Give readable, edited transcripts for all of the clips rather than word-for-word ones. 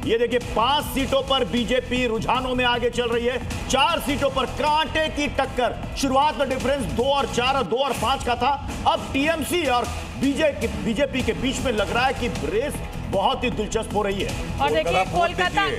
ये देखिए 5 सीटों पर बीजेपी रुझानों में आगे चल रही है। 4 सीटों पर कांटे की टक्कर। शुरुआत में डिफरेंस 2 और 4 और 2 और 5 का था। अब टीएमसी और बीजेपी के बीच में लग रहा है कि रेस बहुत ही दिलचस्प हो रही है। और देखिए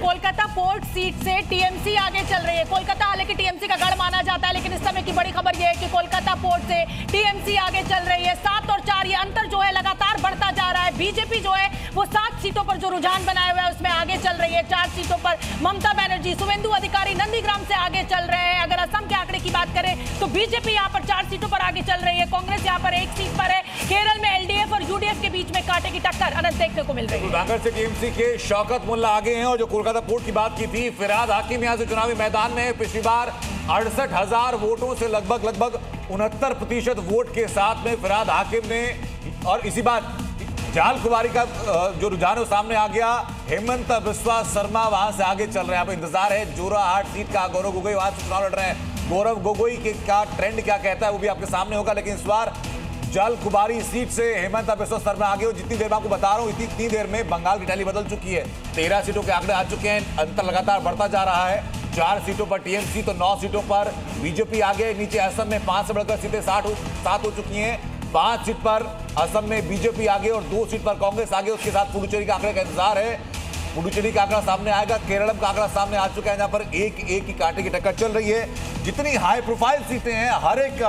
कोलकाता पोर्ट सीट से टीएमसी आगे चल रही है। कोलकाता हालांकि टीएमसी का गढ़ माना जाता है, लेकिन इस समय की बड़ी खबर यह है कि कोलकाता पोर्ट से टीएमसी आगे चल रही है। 7 और 4 ये अंतर जो है लगातार बढ़ता जा रहा है। बीजेपी जो है वो 7 सीटों पर जो रुझान बनाया हुआ है उसमें आगे चल रही है। 4 सीटों पर ममता बनर्जी, शुभेंदु अधिकारी नंदीग्राम से आगे चल रहे हैं। अगर असम के आंकड़े की बात करें तो बीजेपी यहाँ पर 4 सीटों पर आगे चल रही है। कांग्रेस यहाँ पर 1 सीट पर है। केरल में एलडीएफ और यूडीएफ के बीच में कांटे की टक्कर अनंत देखने को मिल रही है। कांग्रेस से टीएमसी के शौकत मुल्ला आगे हैं। और जो कोलकाता पोर्ट की बात की थी, फिराद हाकिम यहां से चुनावी मैदान में पिछली बार 68,000 वोटों से लगभग 69% वोट के साथ में फिराद हाकिम ने, और इसी बात जाल कुमारी का जो रुझान है सामने आ गया। हेमंत बिस्वा शर्मा वहां से आगे चल रहे हैं। अब इंतजार है जोराहाट सीट का। गौरव गोगोई वहां से चुनाव लड़ रहे हैं। गौरव गोगोई के का ट्रेंड क्या कहता है वो भी आपके सामने होगा। लेकिन इस बार जल कुमारी सीट से हेमंत बिस्वा शर्मा आगे हो। जितनी देर में आपको बता रहा हूं इतनी देर में बंगाल की टैली बदल चुकी है। 13 सीटों के आंकड़े आ चुके हैं। अंतर लगातार बढ़ता जा रहा है। 4 सीटों पर टीएमसी तो 9 सीटों पर बीजेपी आगे। नीचे असम में 5 से बढ़कर सीटें 7 हो चुकी हैं। 5 सीट पर असम में बीजेपी आगे और 2 सीट पर कांग्रेस आगे। उसके साथ पुडुचेरी का आंकड़े का इंतजार है। पुडुचेरी का आंकड़ा सामने आएगा। केरलम का आंकड़ा सामने आ चुका है जहां पर एक की कांटे की टक्कर चल रही है। जितनी हाई प्रोफाइल सीटें हैं, हर एक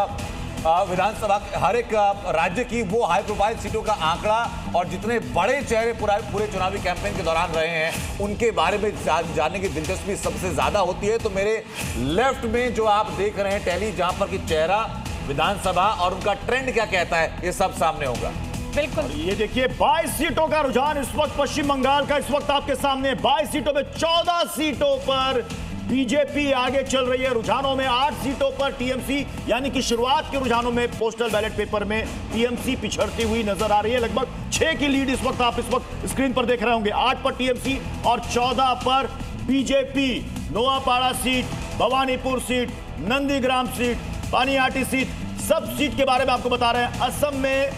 विधानसभा, हर एक राज्य की वो हाई प्रोफाइल सीटों का आंकड़ा और जितने बड़े चेहरे पूरे चुनावी कैंपेन के दौरान रहे हैं उनके बारे में जानने की दिलचस्पी सबसे ज्यादा होती है। तो मेरे लेफ्ट में जो आप देख रहे हैं टैली, जहां पर कि चेहरा विधानसभा और उनका ट्रेंड क्या कहता है, ये सब सामने होगा। बिल्कुल। ये देखिए 22 सीटों का रुझान इस वक्त पश्चिम बंगाल का इस वक्त आपके सामने। 22 सीटों में 14 सीटों पर बीजेपी आगे चल रही है। रुझानों में 8 सीटों पर टीएमसी, यानी कि शुरुआत के रुझानों में पोस्टल बैलेट पेपर में टीएमसी पिछड़ती हुई नजर आ रही है। लगभग 6 की लीड इस वक्त आप स्क्रीन पर देख रहे होंगे। 8 पर टीएमसी और 14 पर BJP. Noapara seat, Bhawanipur seat, Nandigram seat, Panihati seat, सब सीट के बारे में आपको बता रहे हैं। असम में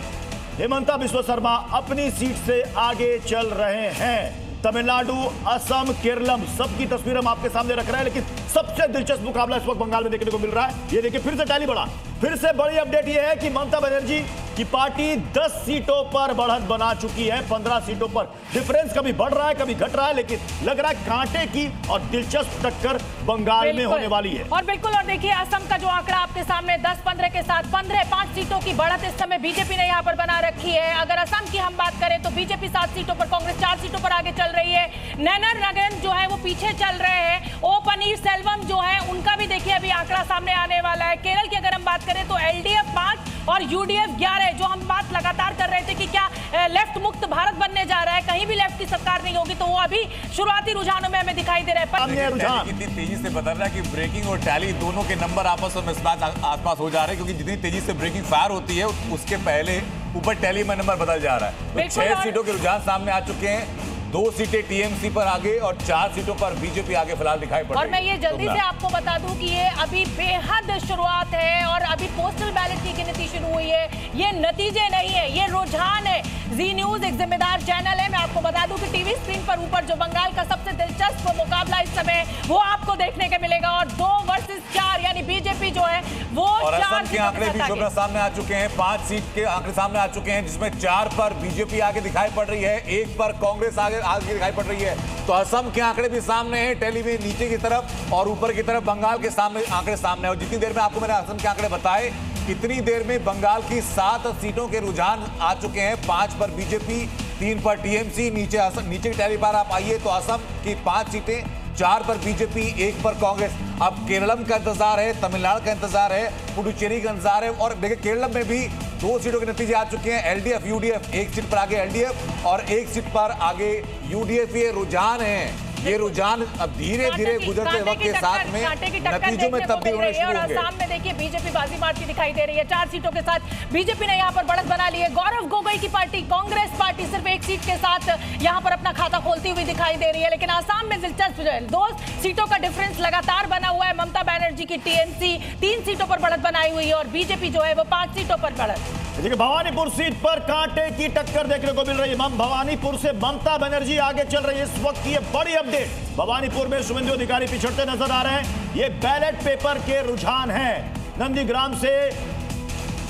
हेमंता बिस्वा शर्मा अपनी सीट से आगे चल रहे हैं। तमिलनाडु, असम, केरलम सबकी तस्वीर हम आपके सामने रख रहे हैं। लेकिन सबसे दिलचस्प मुकाबला इस वक्त बंगाल में देखने को मिल रहा है। ये देखिए फिर से टैली बढ़ा। फिर से बड़ी अपडेट यह है कि ममता बनर्जी की पार्टी 10 सीटों पर बढ़त बना चुकी है। 15 सीटों पर डिफरेंस कभी बढ़ रहा है कभी घट रहा है, लेकिन लग रहा है कांटे की और दिलचस्प टक्कर बंगाल में होने वाली है। और बिल्कुल, और देखिए असम का जो आंकड़ा आपके सामने 10-15 के साथ 5 सीटों की बढ़त इस समय बीजेपी ने यहाँ पर बना रखी है। अगर असम की हम बात करें तो बीजेपी 7 सीटों पर, कांग्रेस 4 सीटों पर आगे चल रही है। नैनर नगन जो है वो पीछे चल रहे हैं। ओ पनीरसेल्वम जो है उनका भी देखिए अभी आंकड़ा सामने आने वाला है। केरल की अगर हम बात करें तो एलडीएफ 5 और यूडीएफ 11। जो हम बात लगातार कर रहे थे कि क्या लेफ्ट मुक्त भारत बनने जा रहा है, कहीं भी लेफ्ट की सरकार नहीं होगी, तो वो अभी शुरुआती रुझानों में हमें दिखाई दे रहा है। कितनी तेजी से बदल रहा है कि ब्रेकिंग और टैली दोनों के नंबर आपस में आसपास हो जा रहे हैं, क्योंकि जितनी तेजी से ब्रेकिंग फायर होती है उसके पहले ऊपर टैली में नंबर बदल जा रहा है। तो 6 सीटों के रुझान सामने आ चुके हैं। 2 सीटें टीएमसी पर आगे और 4 सीटों पर बीजेपी आगे फिलहाल दिखाई पड़ रही है। और मैं ये जल्दी से आपको बता दूं कि ये अभी बेहद शुरुआत है और अभी पोस्टल बैलेट की गिनती शुरू हुई है। ये नतीजे नहीं है, ये रुझान है। जी न्यूज एक जिम्मेदार चैनल है। मैं आपको बता दूं कि टीवी स्क्रीन पर ऊपर जो बंगाल का सबसे दिलचस्प मुकाबला इस समय वो आपको देखने को मिलेगा। और 2 वर्सेस 4 यानी बीजेपी जो है वो 4 के आंकड़े भी सामने आ चुके हैं। 5 सीट के आंकड़े सामने आ चुके हैं, जिसमें 4 पर बीजेपी आगे दिखाई पड़ रही है, 1 पर कांग्रेस आगे दिखाई पड़ रही है। तो असम के आंकड़े भी सामने हैं टेली में नीचे की तरफ, और ऊपर की तरफ बंगाल के सामने आंकड़े सामने। और जितनी देर में आपको मैंने असम के आंकड़े बताए, इतनी देर में बंगाल की 7 सीटों के रुझान आ चुके हैं। 5 पर बीजेपी, 3 पर टीएमसी। नीचे की टैली पर आप आइए तो असम की 5 सीटें, 4 पर बीजेपी, 1 पर कांग्रेस। अब केरलम का इंतजार है, तमिलनाडु का इंतजार है, पुडुचेरी का इंतजार है। और देखिए केरलम में भी 2 सीटों के नतीजे आ चुके हैं। एलडीएफ यूडीएफ 1 सीट पर आगे एलडीएफ और 1 सीट पर आगे यूडीएफ। ये रुझान है, ये रुझान अब धीरे धीरे गुजरते वक्त के साथ में नतीजों में तब्दील होने शुरू होंगे। और सामने देखिए बीजेपी बाजी मारती दिखाई दे रही है। 4 सीटों के साथ बीजेपी ने यहाँ पर बढ़त बना ली है। गौरव गोगोई की पार्टी कांग्रेस पार्टी सिर्फ 1 सीट के साथ यहाँ पर अपना खाता खोलती हुई दिखाई दे रही है। लेकिन आसाम में दिलचस्प 2 सीटों का डिफरेंस लगातार बना हुआ है। ममता बनर्जी की टीएमसी 3 सीटों पर बढ़त बनाई हुई है और बीजेपी जो है वो 5 सीटों पर बढ़त। देखिए भवानीपुर सीट पर कांटे की टक्कर देखने को मिल रही है। भवानीपुर से ममता बनर्जी आगे चल रही है इस वक्त की ये बड़ी अपडेट। भवानीपुर में शुभेंदु अधिकारी पिछड़ते नजर आ रहे हैं। ये बैलेट पेपर के रुझान हैं। नंदीग्राम से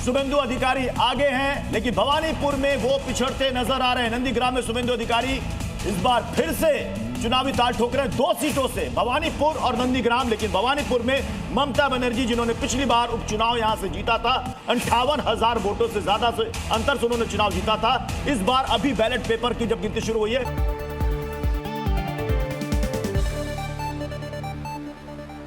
शुभेंदु अधिकारी आगे हैं, लेकिन भवानीपुर में वो पिछड़ते नजर आ रहे हैं। नंदीग्राम में शुभेंदु अधिकारी इस बार फिर से चुनावी ताल ठोक रहे हैं 2 सीटों से, भवानीपुर और नंदीग्राम। लेकिन भवानीपुर में ममता बनर्जी, जिन्होंने पिछली बार उपचुनाव यहां से जीता था, 58,000 वोटों से ज्यादा से अंतर से उन्होंने चुनाव जीता था, इस बार अभी बैलेट पेपर की जब गिनती शुरू हुई है